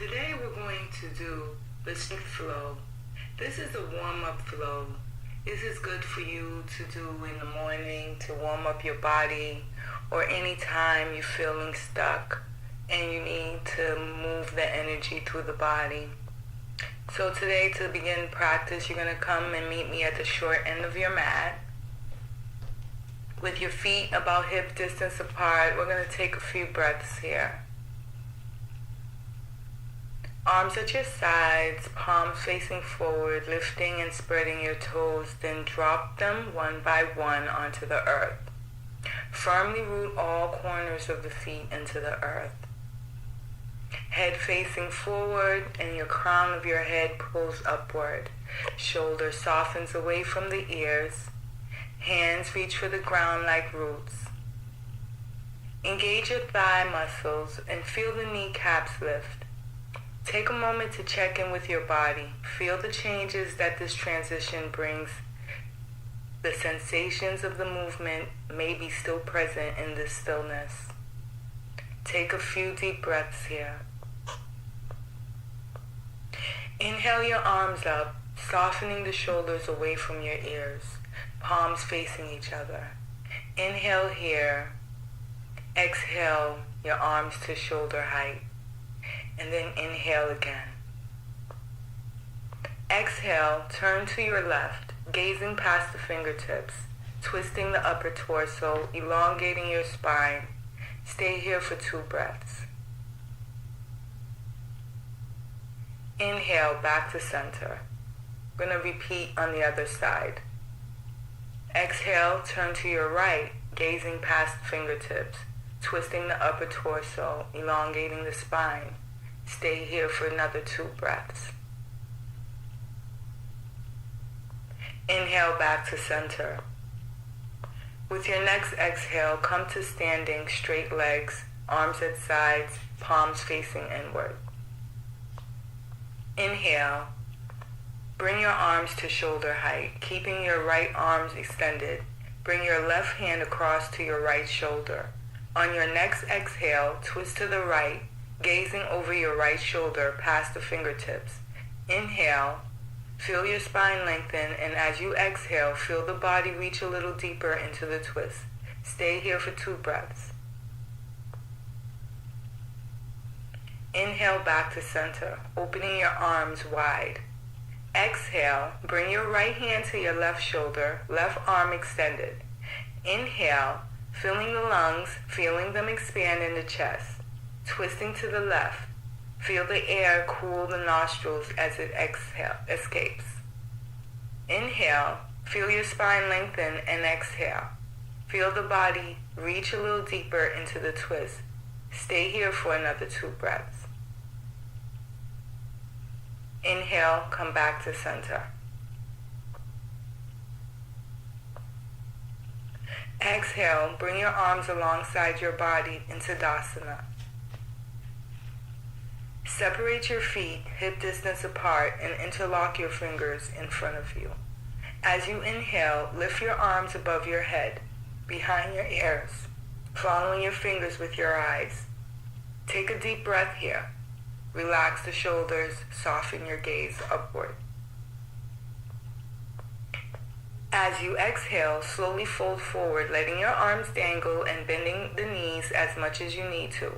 Today we're going to do the strength flow. This is a warm-up flow. This is good for you to do in the morning to warm up your body, or anytime you're feeling stuck and you need to move the energy through the body. So today, to begin practice, you're going to come and meet me at the short end of your mat. With your feet about hip distance apart, we're going to take a few breaths here. Arms at your sides, palms facing forward, lifting and spreading your toes, then drop them one by one onto the earth. Firmly root all corners of the feet into the earth. Head facing forward and your crown of your head pulls upward. Shoulder softens away from the ears. Hands reach for the ground like roots. Engage your thigh muscles and feel the kneecaps lift. Take a moment to check in with your body. Feel the changes that this transition brings. The sensations of the movement may be still present in this stillness. Take a few deep breaths here. Inhale your arms up, softening the shoulders away from your ears, palms facing each other. Inhale here. Exhale your arms to shoulder height. And then inhale again. Exhale, turn to your left, gazing past the fingertips, twisting the upper torso, elongating your spine. Stay here for 2 breaths. Inhale, back to center. We're going to repeat on the other side. Exhale, turn to your right, gazing past the fingertips, twisting the upper torso, elongating the spine. Stay here for another 2 breaths. Inhale back to center. With your next exhale, come to standing, straight legs, arms at sides, palms facing inward. Inhale. Bring your arms to shoulder height, keeping your right arms extended. Bring your left hand across to your right shoulder. On your next exhale, twist to the right, gazing over your right shoulder past the fingertips. Inhale, feel your spine lengthen, and as you exhale, feel the body reach a little deeper into the twist. Stay here for 2 breaths. Inhale back to center, opening your arms wide. Exhale, bring your right hand to your left shoulder, left arm extended. Inhale, filling the lungs, feeling them expand in the chest. Twisting to the left. Feel the air cool the nostrils as it escapes. Inhale, feel your spine lengthen, and exhale. Feel the body reach a little deeper into the twist. Stay here for another 2 breaths. Inhale, come back to center. Exhale, bring your arms alongside your body into Tadasana. Separate your feet hip distance apart and interlock your fingers in front of you. As you inhale, lift your arms above your head, behind your ears, following your fingers with your eyes. Take a deep breath here. Relax the shoulders, soften your gaze upward. As you exhale, slowly fold forward, letting your arms dangle and bending the knees as much as you need to.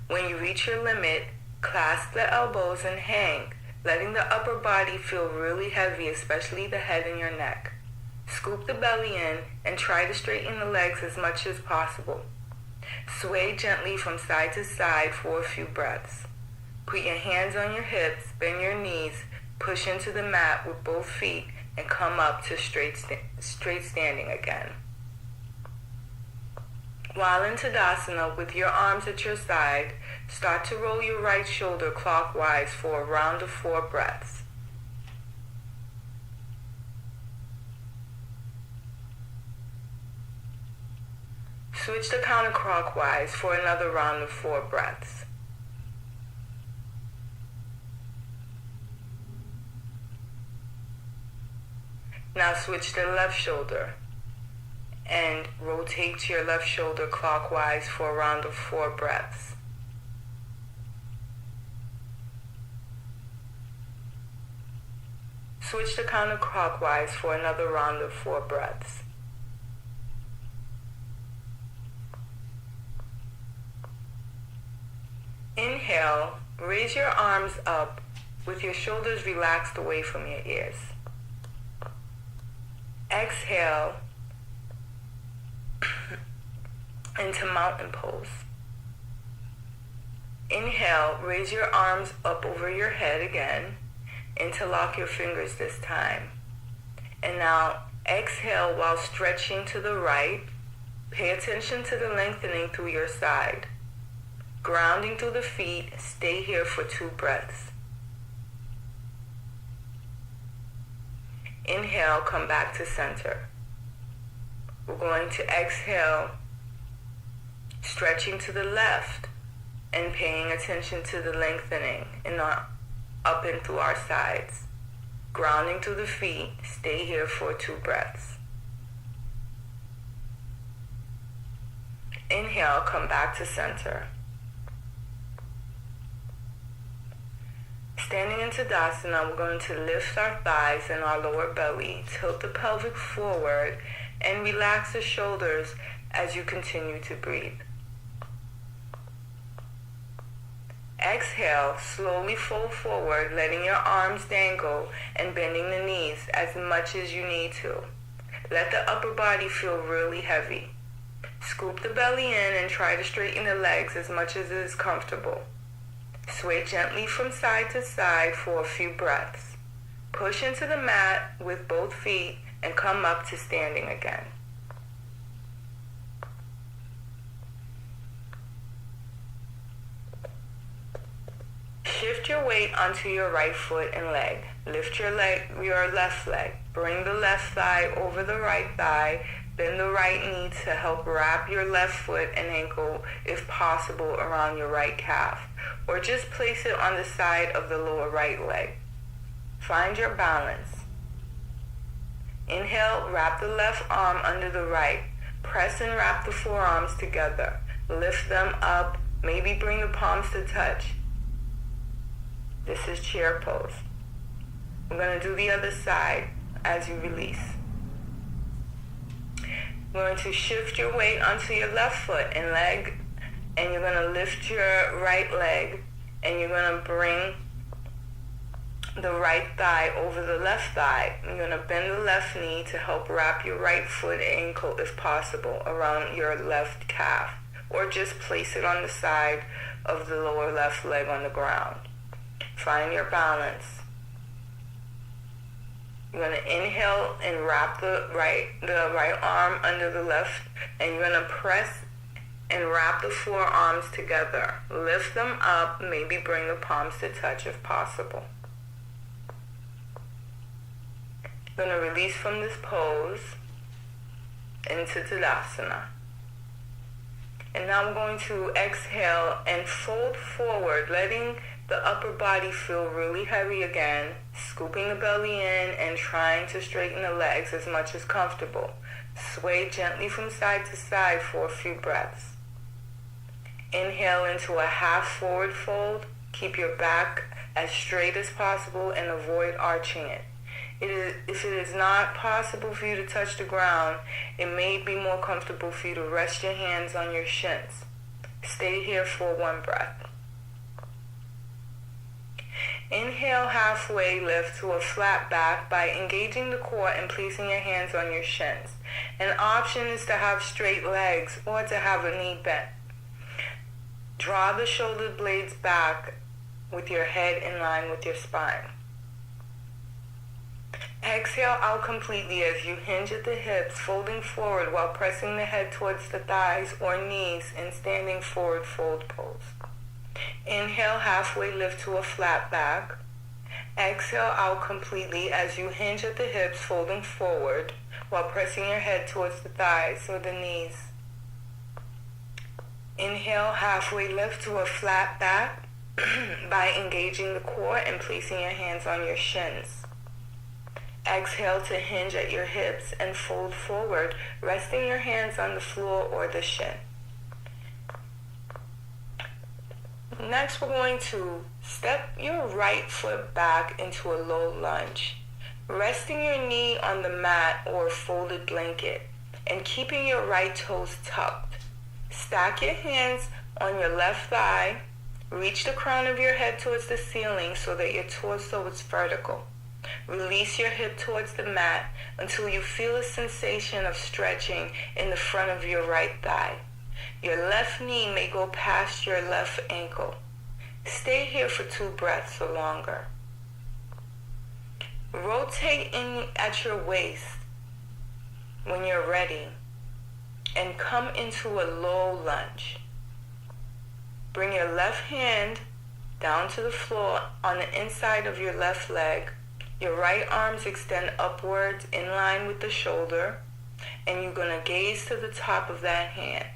When you reach your limit, clasp the elbows and hang, letting the upper body feel really heavy, especially the head and your neck. Scoop the belly in and try to straighten the legs as much as possible. Sway gently from side to side for a few breaths. Put your hands on your hips, bend your knees, push into the mat with both feet, and come up to straight standing again. While in Tadasana, with your arms at your side, start to roll your right shoulder clockwise for a round of 4 breaths. Switch to counterclockwise for another round of 4 breaths. Now switch to the left shoulder and rotate your left shoulder clockwise for a round of 4 breaths. Switch to counterclockwise for another round of 4 breaths. Inhale, raise your arms up with your shoulders relaxed away from your ears. Exhale into mountain pose. Inhale, raise your arms up over your head again. Interlock your fingers this time. And now exhale while stretching to the right. Pay attention to the lengthening through your side. Grounding through the feet, stay here for 2 breaths. Inhale, come back to center. We're going to exhale, stretching to the left and paying attention to the lengthening in our up and through our sides. Grounding through the feet, stay here for 2 breaths. Inhale, come back to center. Standing in Tadasana, we're going to lift our thighs and our lower belly, tilt the pelvic forward, and relax the shoulders as you continue to breathe. Exhale, slowly fold forward, letting your arms dangle and bending the knees as much as you need to. Let the upper body feel really heavy. Scoop the belly in and try to straighten the legs as much as it is comfortable. Sway gently from side to side for a few breaths. Push into the mat with both feet and come up to standing again. Shift your weight onto your right foot and leg. Lift your left leg. Bring the left thigh over the right thigh. Bend the right knee to help wrap your left foot and ankle, if possible, around your right calf, or just place it on the side of the lower right leg. Find your balance. Inhale, wrap the left arm under the right. Press and wrap the forearms together. Lift them up, maybe bring the palms to touch. This is chair pose. We're going to do the other side as you release. You're going to shift your weight onto your left foot and leg, and you're going to lift your right leg, and you're going to bring the right thigh over the left thigh. You're going to bend the left knee to help wrap your right foot and ankle, if possible, around your left calf, or just place it on the side of the lower left leg on the ground. Find your balance. You're going to inhale and wrap the right arm under the left, and you're going to press and wrap the forearms together. Lift them up, maybe bring the palms to touch if possible. You're going to release from this pose into Tadasana. And now we're going to exhale and fold forward, letting the upper body feel really heavy again, scooping the belly in and trying to straighten the legs as much as comfortable. Sway gently from side to side for a few breaths. Inhale into a half forward fold. Keep your back as straight as possible and avoid arching it. If it is not possible for you to touch the ground, it may be more comfortable for you to rest your hands on your shins. Stay here for 1 breath. Inhale, halfway lift to a flat back by engaging the core and placing your hands on your shins. An option is to have straight legs or to have a knee bent. Draw the shoulder blades back with your head in line with your spine. Exhale out completely as you hinge at the hips, folding forward while pressing the head towards the thighs or knees in standing forward fold pose. Inhale, halfway lift to a flat back. Exhale out completely as you hinge at the hips, folding forward while pressing your head towards the thighs or the knees. Inhale, halfway lift to a flat back by engaging the core and placing your hands on your shins. Exhale to hinge at your hips and fold forward, resting your hands on the floor or the shin. Next, we're going to step your right foot back into a low lunge. resting your knee on the mat or folded blanket, and keeping your right toes tucked. Stack your hands on your left thigh. Reach the crown of your head towards the ceiling so that your torso is vertical. Release your hip towards the mat until you feel a sensation of stretching in the front of your right thigh. Your left knee may go past your left ankle. Stay here for 2 breaths or longer. Rotate in at your waist when you're ready and come into a low lunge. Bring your left hand down to the floor on the inside of your left leg. Your right arms extend upwards in line with the shoulder, and you're going to gaze to the top of that hand.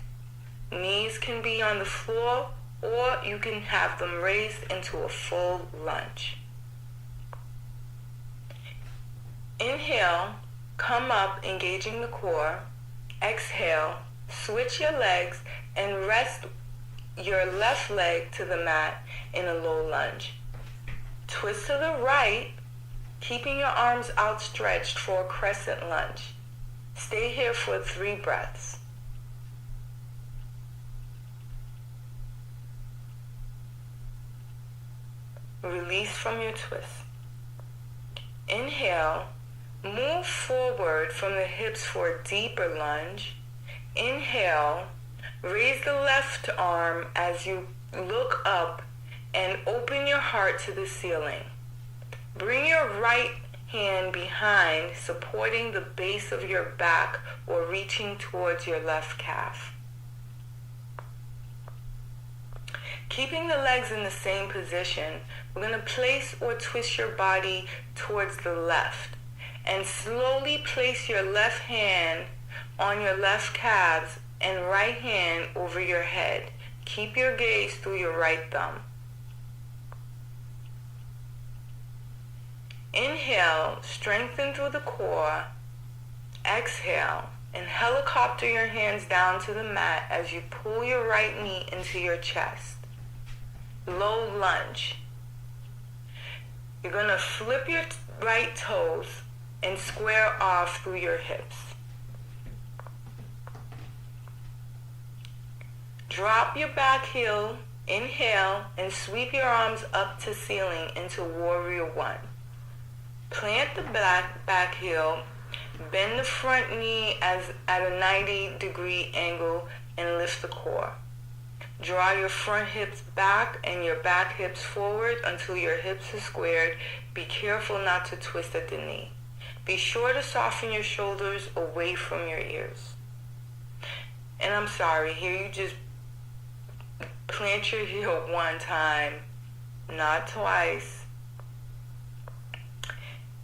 Knees can be on the floor, or you can have them raised into a full lunge. Inhale, come up, engaging the core. Exhale, switch your legs and rest your left leg to the mat in a low lunge. Twist to the right, keeping your arms outstretched for a crescent lunge. Stay here for 3 breaths. Release from your twist. Inhale, move forward from the hips for a deeper lunge. Inhale, raise the left arm as you look up and open your heart to the ceiling. Bring your right hand behind, supporting the base of your back or reaching towards your left calf. Keeping the legs in the same position, we're going to place or twist your body towards the left and slowly place your left hand on your left calves and right hand over your head. Keep your gaze through your right thumb. Inhale, strengthen through the core. Exhale, and helicopter your hands down to the mat as you pull your right knee into your chest. Low lunge. You're going to flip your right toes and square off through your hips. Drop your back heel, inhale, and sweep your arms up to ceiling into Warrior One. Plant the back heel, bend the front knee at a 90-degree angle, and lift the core. Draw your front hips back and your back hips forward until your hips are squared. Be careful not to twist at the knee. Be sure to soften your shoulders away from your ears. And I'm sorry, here you just plant your heel 1 time, not twice.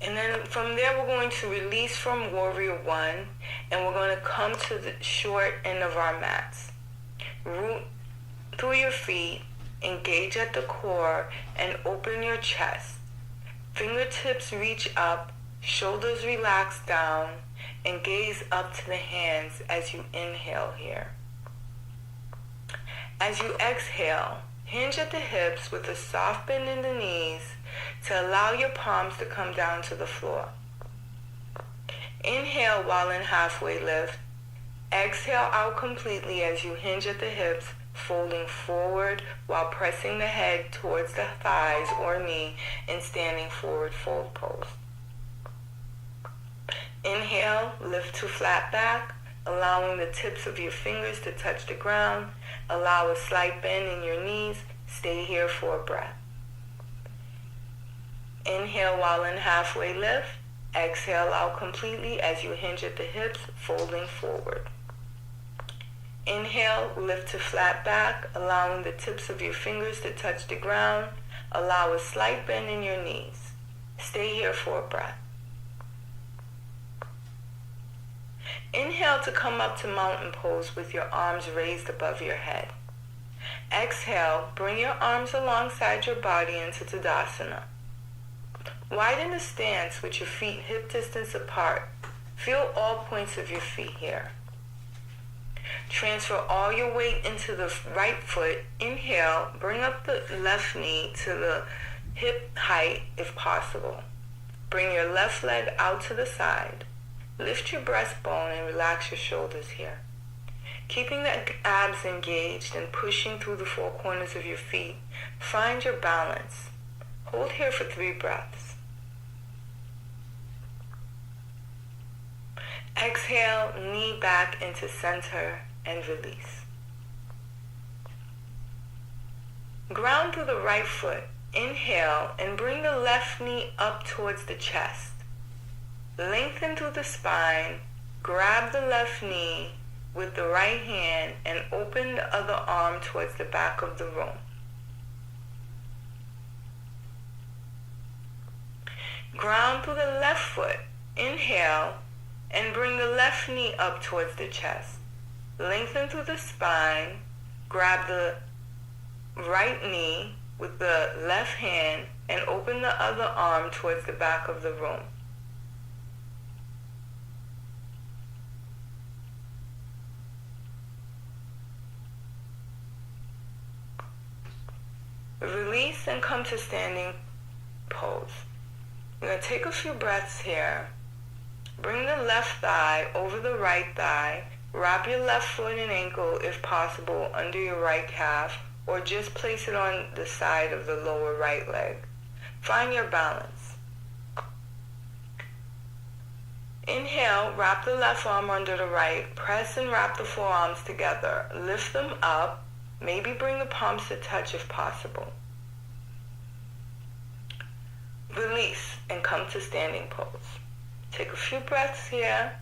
And then from there we're going to release from Warrior One, and we're going to come to the short end of our mats. Root through your feet, engage at the core, and open your chest. Fingertips reach up, shoulders relax down, and gaze up to the hands as you inhale here. As you exhale, hinge at the hips with a soft bend in the knees to allow your palms to come down to the floor. Inhale while in halfway lift. Exhale out completely as you hinge at the hips, folding forward while pressing the head towards the thighs or knee in standing forward fold pose. Inhale, lift to flat back, allowing the tips of your fingers to touch the ground. Allow a slight bend in your knees. Stay here for a breath. Inhale while in halfway lift. Exhale out completely as you hinge at the hips, folding forward. Inhale, lift to flat back, allowing the tips of your fingers to touch the ground. Allow a slight bend in your knees. Stay here for a breath. Inhale to come up to mountain pose with your arms raised above your head. Exhale, bring your arms alongside your body into Tadasana. Widen the stance with your feet hip distance apart. Feel all points of your feet here. Transfer all your weight into the right foot. Inhale, bring up the left knee to the hip height if possible. Bring your left leg out to the side. Lift your breastbone and relax your shoulders here. Keeping the abs engaged and pushing through the four corners of your feet, find your balance. Hold here for 3 breaths. Exhale, knee back into center and release. Ground through the right foot. Inhale and bring the left knee up towards the chest. Lengthen through the spine. Grab the left knee with the right hand and open the other arm towards the back of the room. Ground through the left foot. Inhale and bring the left knee up towards the chest. Lengthen through the spine. Grab the right knee with the left hand and open the other arm towards the back of the room. Release and come to standing pose. You're going to take a few breaths here. Bring the left thigh over the right thigh. Wrap your left foot and ankle, if possible, under your right calf, or just place it on the side of the lower right leg. Find your balance. Inhale, wrap the left arm under the right. Press and wrap the forearms together. Lift them up. Maybe bring the palms to touch if possible. Release and come to standing pose. Take a few breaths here.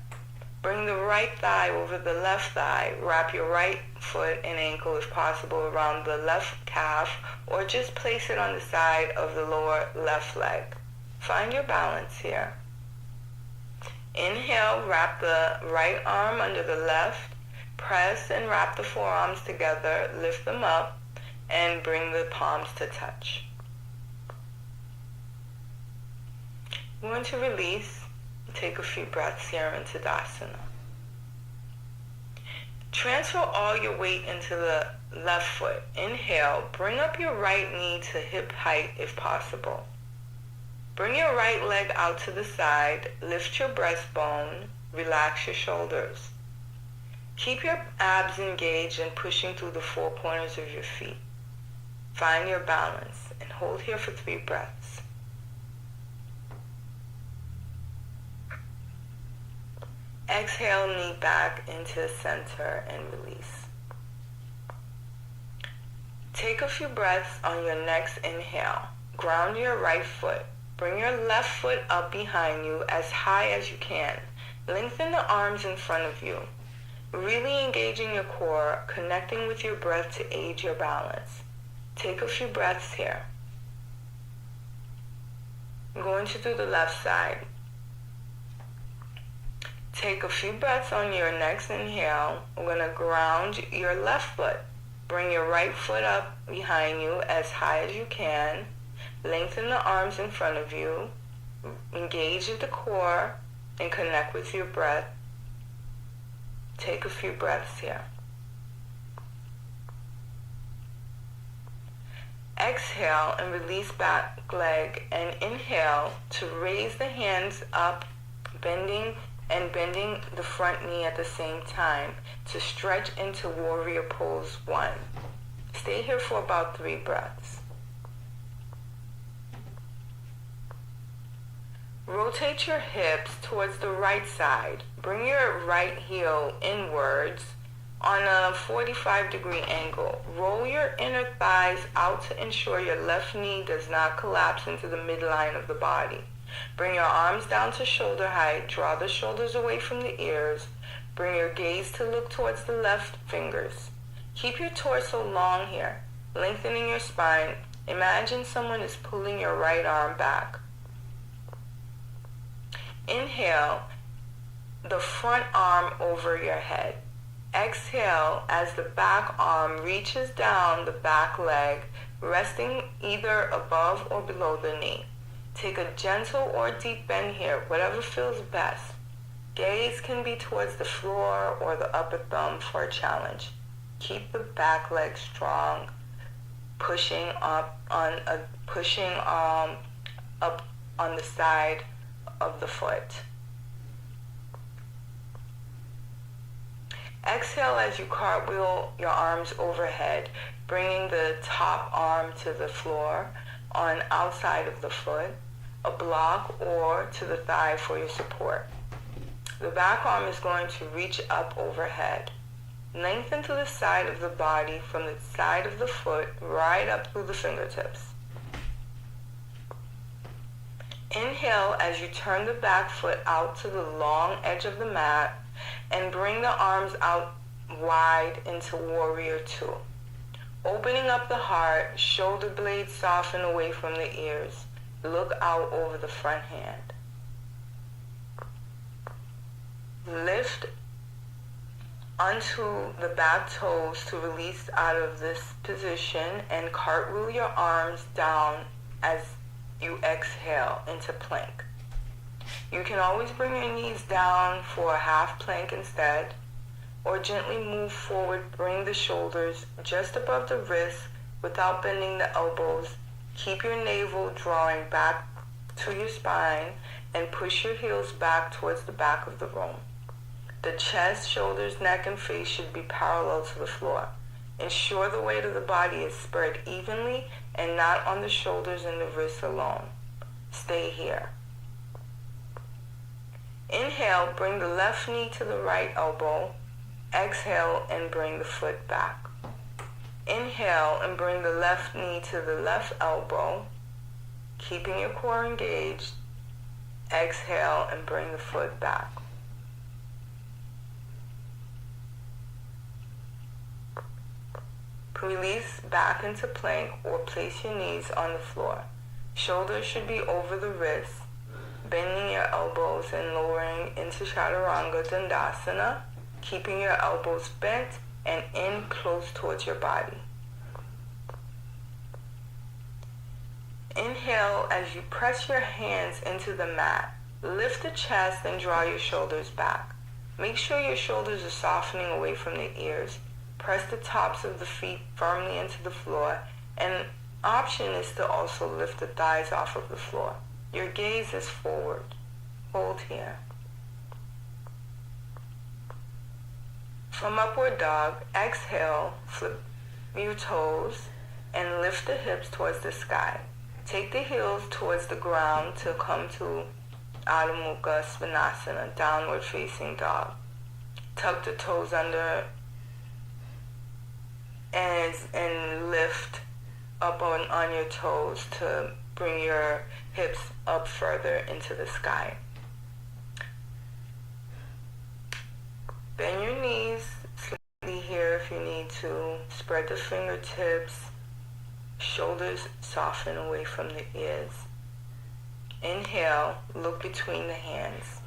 Bring the right thigh over the left thigh. Wrap your right foot and ankle if possible around the left calf, or just place it on the side of the lower left leg. Find your balance here. Inhale, wrap the right arm under the left. Press and wrap the forearms together. Lift them up and bring the palms to touch. We're going to release. Take a few breaths here into Tadasana. Transfer all your weight into the left foot. Inhale, bring up your right knee to hip height if possible. Bring your right leg out to the side. Lift your breastbone. Relax your shoulders. Keep your abs engaged and pushing through the four corners of your feet. Find your balance and hold here for 3 breaths. Exhale, knee back into center and release. Take a few breaths on your next inhale. Ground your right foot. Bring your left foot up behind you as high as you can. Lengthen the arms in front of you. Really engaging your core, connecting with your breath to aid your balance. Take a few breaths here. I'm going to do the left side. Take a few breaths on your next inhale. We're going to ground your left foot. Bring your right foot up behind you as high as you can. Lengthen the arms in front of you. Engage at the core and connect with your breath. Take a few breaths here. Exhale and release back leg and inhale to raise the hands up, bending the front knee at the same time to stretch into warrior pose 1. Stay here for about 3 breaths. Rotate your hips towards the right side. Bring your right heel inwards on a 45-degree angle. Roll your inner thighs out to ensure your left knee does not collapse into the midline of the body. Bring your arms down to shoulder height. Draw the shoulders away from the ears. Bring your gaze to look towards the left fingers. Keep your torso long here, lengthening your spine. Imagine someone is pulling your right arm back. Inhale, the front arm over your head. Exhale as the back arm reaches down the back leg, resting either above or below the knee. Take a gentle or deep bend here, whatever feels best. Gaze can be towards the floor or the upper thumb for a challenge. Keep the back leg strong, pushing up on the side of the foot. Exhale as you cartwheel your arms overhead, bringing the top arm to the floor on outside of the foot, a block, or to the thigh for your support. The back arm is going to reach up overhead. Lengthen to the side of the body from the side of the foot right up through the fingertips. Inhale as you turn the back foot out to the long edge of the mat and bring the arms out wide into Warrior Two. Opening up the heart, shoulder blades soften away from the ears. Look out over the front hand. Lift onto the back toes to release out of this position and cartwheel your arms down as you exhale into plank. You can always bring your knees down for a half plank instead, or gently move forward, bring the shoulders just above the wrists without bending the elbows. Keep your navel drawing back to your spine and push your heels back towards the back of the room. The chest, shoulders, neck, and face should be parallel to the floor. Ensure the weight of the body is spread evenly and not on the shoulders and the wrists alone. Stay here. Inhale, bring the left knee to the right elbow. Exhale and bring the foot back. Inhale and bring the left knee to the left elbow, keeping your core engaged. Exhale and bring the foot back. Release back into plank or place your knees on the floor. Shoulders should be over the wrists, bending your elbows and lowering into Chaturanga Dandasana, keeping your elbows bent and in close towards your body. Inhale as you press your hands into the mat. Lift the chest and draw your shoulders back. Make sure your shoulders are softening away from the ears. Press the tops of the feet firmly into the floor. An option is to also lift the thighs off of the floor. Your gaze is forward. Hold here. From Upward Dog, exhale, flip your toes, and lift the hips towards the sky. Take the heels towards the ground to come to Adho Mukha Svanasana, downward facing dog. Tuck the toes under and lift up on your toes to bring your hips up further into the sky. Bend your knees slightly here if you need to. Spread the fingertips. Shoulders soften away from the ears. Inhale, look between the hands.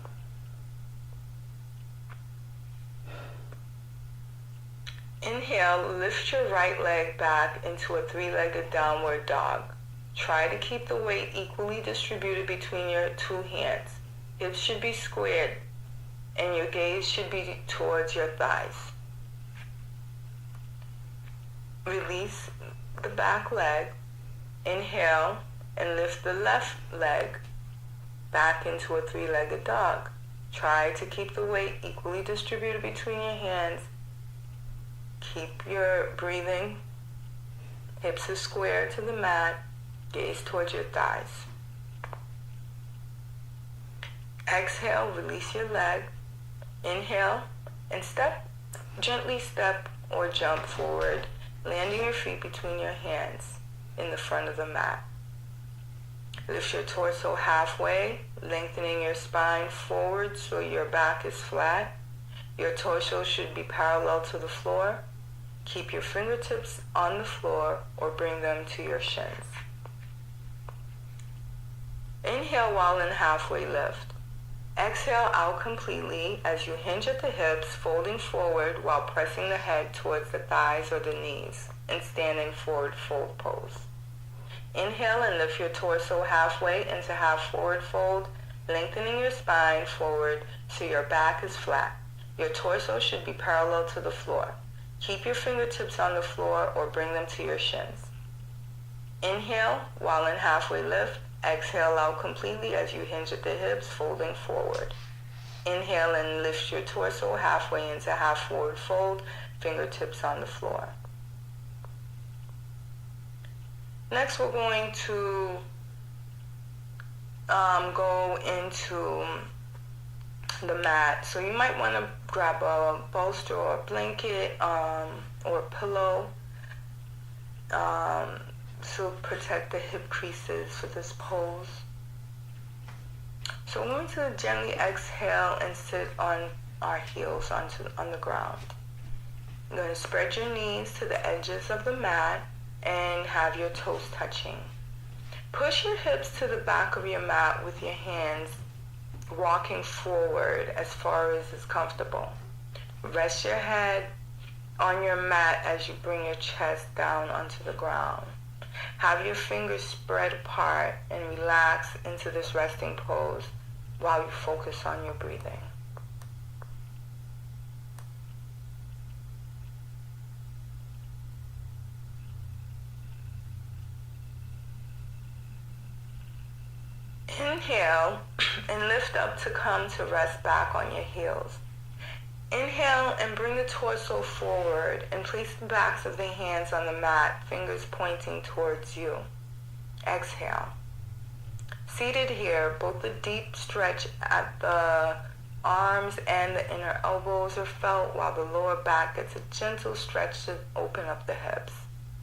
Inhale, lift your right leg back into a three-legged downward dog. Try to keep the weight equally distributed between your two hands. Hips should be squared and your gaze should be towards your thighs. Release the back leg. Inhale and lift the left leg back into a three-legged dog. Try to keep the weight equally distributed between your hands. Keep your breathing. Hips are square to the mat. Gaze towards your thighs. Exhale, release your leg. Inhale and gently step or jump forward, landing your feet between your hands in the front of the mat. Lift your torso halfway, lengthening your spine forward so your back is flat. Your torso should be parallel to the floor. Keep your fingertips on the floor or bring them to your shins. Inhale while in halfway lift. Exhale out completely as you hinge at the hips, folding forward while pressing the head towards the thighs or the knees and standing forward fold pose. Inhale and lift your torso halfway into half forward fold, lengthening your spine forward so your back is flat. Your torso should be parallel to the floor. Keep your fingertips on the floor or bring them to your shins. Inhale while in halfway lift. Exhale out completely as you hinge at the hips, folding forward. Inhale and lift your torso halfway into half forward fold, fingertips on the floor. Next, we're going to go into the mat. So you might want to grab a bolster or a blanket or a pillow to protect the hip creases for this pose. So we're going to gently exhale and sit on our heels on the ground. You're going to spread your knees to the edges of the mat and have your toes touching. Push your hips to the back of your mat with your hands walking forward as far as is comfortable. Rest your head on your mat as you bring your chest down onto the ground. Have your fingers spread apart and relax into this resting pose while you focus on your breathing. Inhale and lift up to come to rest back on your heels. Inhale and bring the torso forward and place the backs of the hands on the mat, fingers pointing towards you. Exhale. Seated here, both the deep stretch at the arms and the inner elbows are felt while the lower back gets a gentle stretch to open up the hips.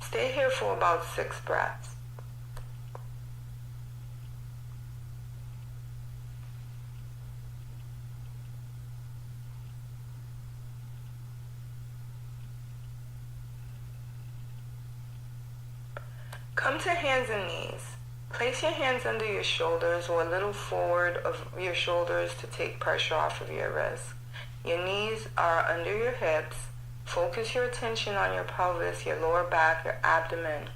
Stay here for about 6 breaths. Come to hands and knees. Place your hands under your shoulders or a little forward of your shoulders to take pressure off of your wrists. Your knees are under your hips. Focus your attention on your pelvis, your lower back, your abdomen,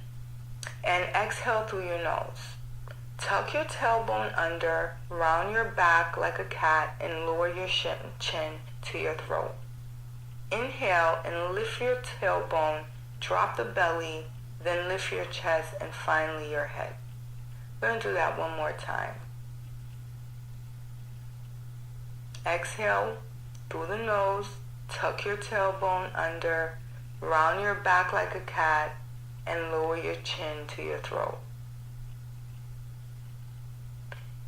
and exhale through your nose. Tuck your tailbone under, round your back like a cat, and lower your chin to your throat. Inhale and lift your tailbone, drop the belly, then lift your chest and finally your head. We're going to do that one more time. Exhale through the nose, tuck your tailbone under, round your back like a cat, and lower your chin to your throat.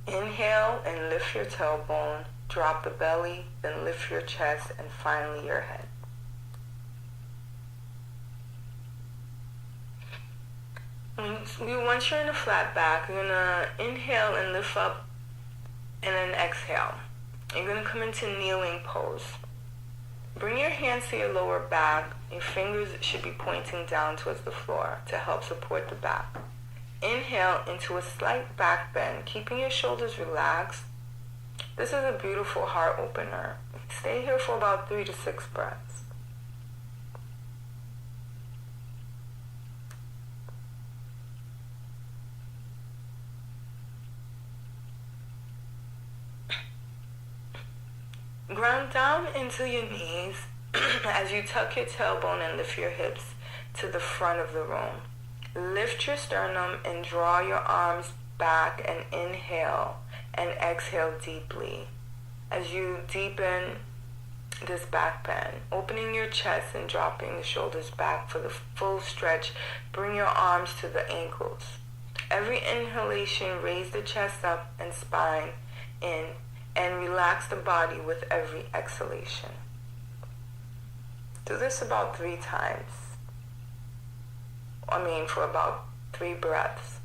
Inhale and lift your tailbone, drop the belly, then lift your chest and finally your head. Once you're in a flat back, you're going to inhale and lift up and then exhale. You're going to come into kneeling pose. Bring your hands to your lower back. Your fingers should be pointing down towards the floor to help support the back. Inhale into a slight back bend, keeping your shoulders relaxed. This is a beautiful heart opener. Stay here for about 3 to 6 breaths. Ground down into your knees as you tuck your tailbone and lift your hips to the front of the room. Lift your sternum and draw your arms back and inhale and exhale deeply. As you deepen this back bend, opening your chest and dropping the shoulders back for the full stretch, bring your arms to the ankles. Every inhalation, raise the chest up and spine in, and relax the body with every exhalation. Do this about 3 times. For about 3 breaths.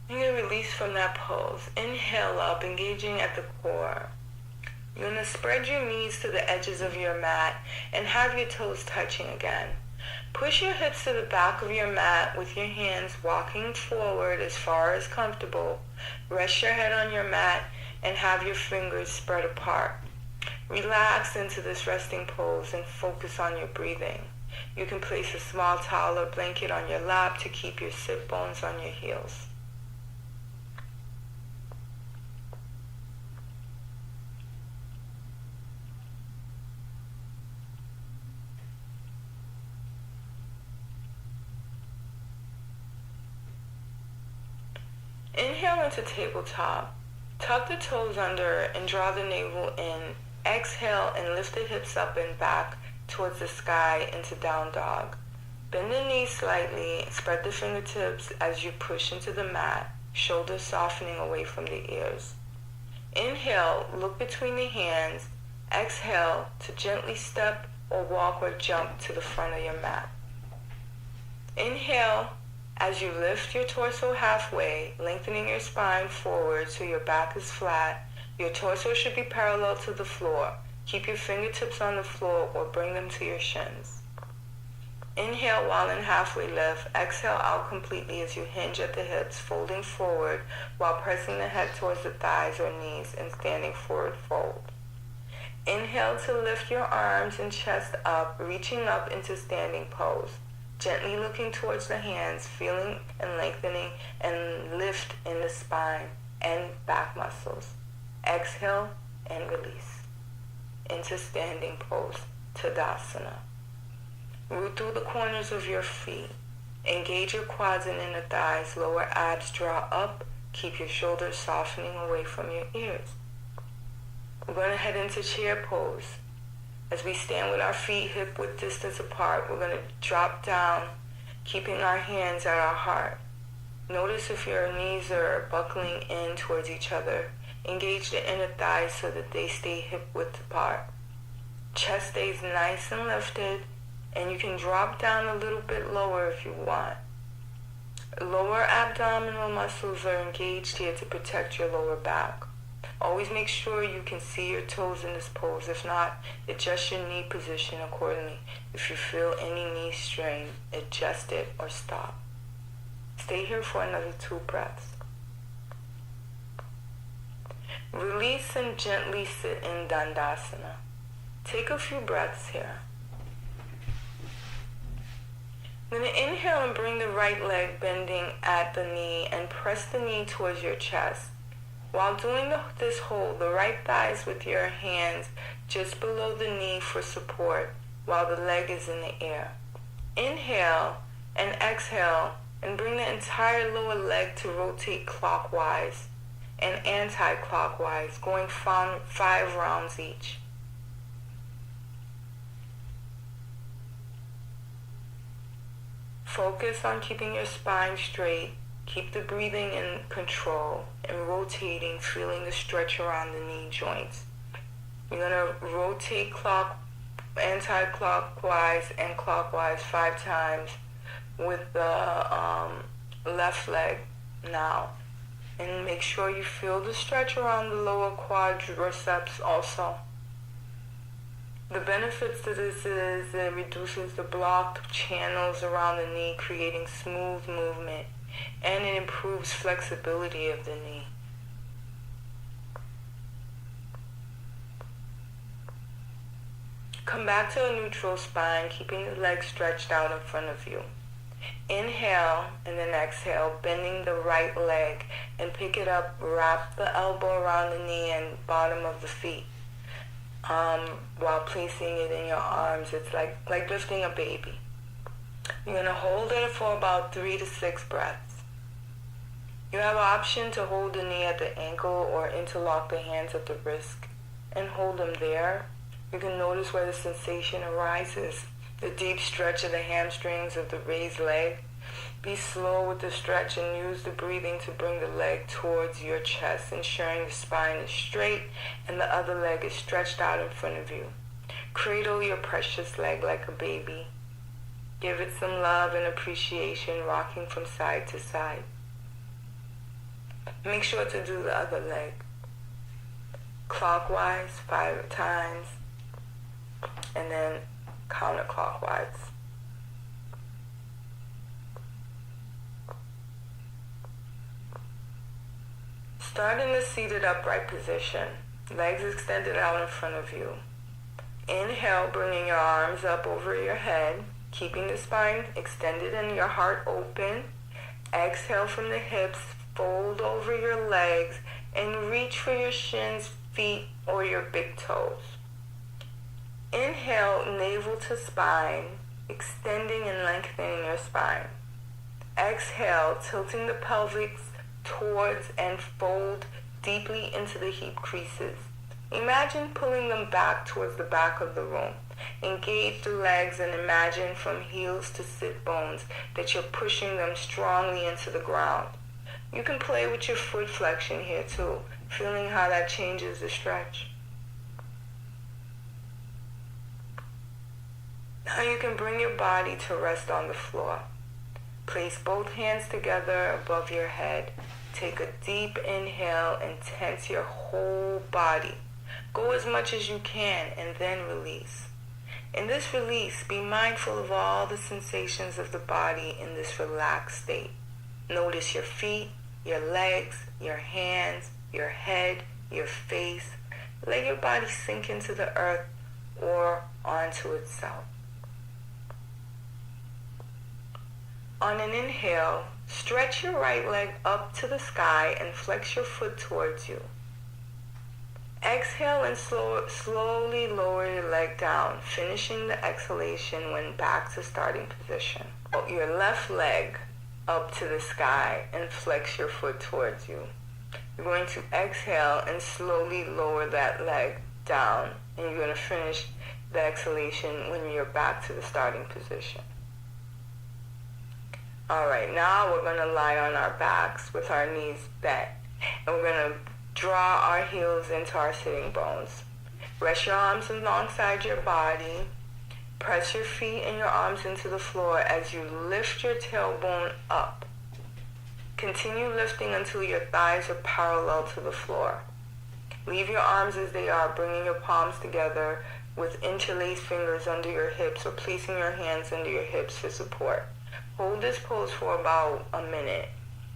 You're going to release from that pose. Inhale up, engaging at the core. You're going to spread your knees to the edges of your mat and have your toes touching again. Push your hips to the back of your mat with your hands walking forward as far as comfortable. Rest your head on your mat and have your fingers spread apart. Relax into this resting pose and focus on your breathing. You can place a small towel or blanket on your lap to keep your sit bones on your heels. Inhale into tabletop. Tuck the toes under and draw the navel in. Exhale and lift the hips up and back towards the sky into down dog. Bend the knees slightly, spread the fingertips as you push into the mat, shoulders softening away from the ears. Inhale, look between the hands. Exhale to gently step or walk or jump to the front of your mat. Inhale as you lift your torso halfway, lengthening your spine forward so your back is flat. Your torso should be parallel to the floor. Keep your fingertips on the floor or bring them to your shins. Inhale while in halfway lift. Exhale out completely as you hinge at the hips, folding forward while pressing the head towards the thighs or knees and standing forward fold. Inhale to lift your arms and chest up, reaching up into standing pose. Gently looking towards the hands, feeling and lengthening and lift in the spine and back muscles. Exhale and release into standing pose, Tadasana. Root through the corners of your feet. Engage your quads and inner thighs. Lower abs draw up. Keep your shoulders softening away from your ears. We're going to head into chair pose. As we stand with our feet hip width distance apart, we're going to drop down, keeping our hands at our heart. Notice if your knees are buckling in towards each other. Engage the inner thighs so that they stay hip width apart. Chest stays nice and lifted, and you can drop down a little bit lower if you want. Lower abdominal muscles are engaged here to protect your lower back. Always make sure you can see your toes in this pose. If not, adjust your knee position accordingly. If you feel any knee strain, adjust it or stop. Stay here for another 2 breaths. Release and gently sit in Dandasana. Take a few breaths here. I'm going to inhale and bring the right leg bending at the knee and press the knee towards your chest. While doing this, hold the right thighs with your hands just below the knee for support while the leg is in the air. Inhale and exhale and bring the entire lower leg to rotate clockwise and anti-clockwise, going 5 rounds each. Focus on keeping your spine straight. Keep the breathing in control and rotating, feeling the stretch around the knee joints. You're going to rotate anti-clockwise and clockwise 5 times with the left leg now. And make sure you feel the stretch around the lower quadriceps also. The benefits to this is it reduces the blocked channels around the knee, creating smooth movement. And it improves flexibility of the knee. Come back to a neutral spine, keeping the legs stretched out in front of you. Inhale and then exhale, bending the right leg and pick it up, wrap the elbow around the knee and bottom of the feet. While placing it in your arms, it's like lifting a baby. You're going to hold it for about 3 to 6 breaths. You have an option to hold the knee at the ankle or interlock the hands at the wrist and hold them there. You can notice where the sensation arises, the deep stretch of the hamstrings of the raised leg. Be slow with the stretch and use the breathing to bring the leg towards your chest, ensuring the spine is straight and the other leg is stretched out in front of you. Cradle your precious leg like a baby. Give it some love and appreciation, rocking from side to side. Make sure to do the other leg. Clockwise 5 times, and then counterclockwise. Start in the seated upright position, legs extended out in front of you. Inhale, bringing your arms up over your head, keeping the spine extended and your heart open. Exhale from the hips, fold over your legs and reach for your shins, feet, or your big toes. Inhale, navel to spine, extending and lengthening your spine. Exhale, tilting the pelvis towards and fold deeply into the hip creases. Imagine pulling them back towards the back of the room. Engage the legs and imagine from heels to sit bones that you're pushing them strongly into the ground. You can play with your foot flexion here too, feeling how that changes the stretch. Now you can bring your body to rest on the floor. Place both hands together above your head. Take a deep inhale and tense your whole body. Go as much as you can and then release. In this release, be mindful of all the sensations of the body in this relaxed state. Notice your feet, your legs, your hands, your head, your face. Let your body sink into the earth or onto itself. On an inhale, stretch your right leg up to the sky and flex your foot towards you. Exhale and slowly lower your leg down, finishing the exhalation when back to starting position. Put your left leg up to the sky and flex your foot towards you. You're going to exhale and slowly lower that leg down, and you're going to finish the exhalation when you're back to the starting position. Alright, now we're going to lie on our backs with our knees bent, and we're going to draw our heels into our sitting bones. Rest your arms alongside your body. Press your feet and your arms into the floor as you lift your tailbone up. Continue lifting until your thighs are parallel to the floor. Leave your arms as they are, bringing your palms together with interlaced fingers under your hips or placing your hands under your hips for support. Hold this pose for about a minute.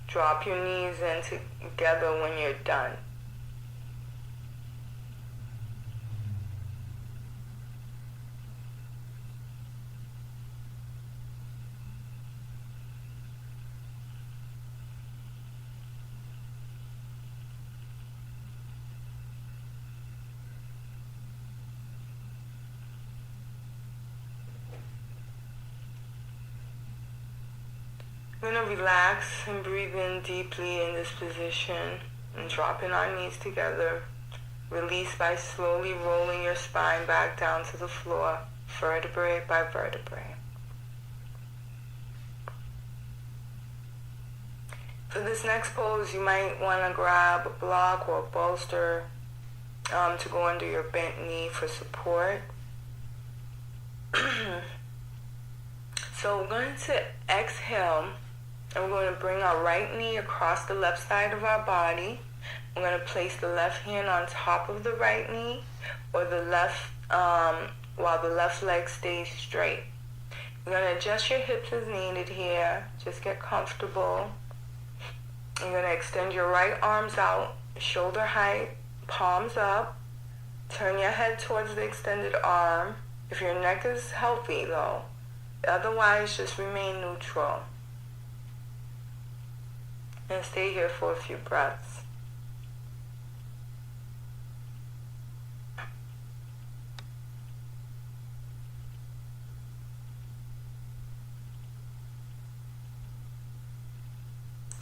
Drop your knees in together when you're done. We're going to relax and breathe in deeply in this position and dropping our knees together. Release by slowly rolling your spine back down to the floor, vertebrae by vertebrae. For this next pose, you might want to grab a block or a bolster to go under your bent knee for support. So we're going to exhale. And we're going to bring our right knee across the left side of our body. We're going to place the left hand on top of the right knee or the left, while the left leg stays straight. You're going to adjust your hips as needed here. Just get comfortable. You're going to extend your right arms out, shoulder height, palms up. Turn your head towards the extended arm. If your neck is healthy though, otherwise just remain neutral. And stay here for a few breaths.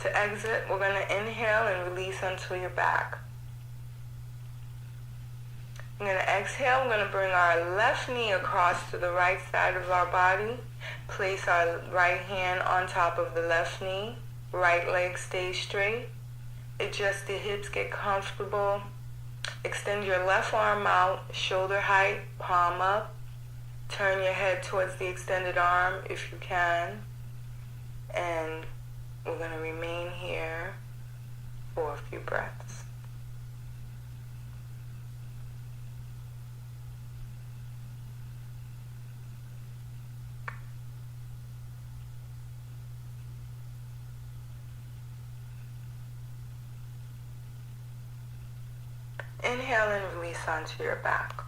To exit, we're going to inhale and release onto your back. We're going to exhale. We're going to bring our left knee across to the right side of our body. Place our right hand on top of the left knee. Right leg stays straight. Adjust the hips, get comfortable. Extend your left arm out, shoulder height, palm up. Turn your head towards the extended arm if you can. And we're going to remain here for a few breaths. Inhale and release onto your back.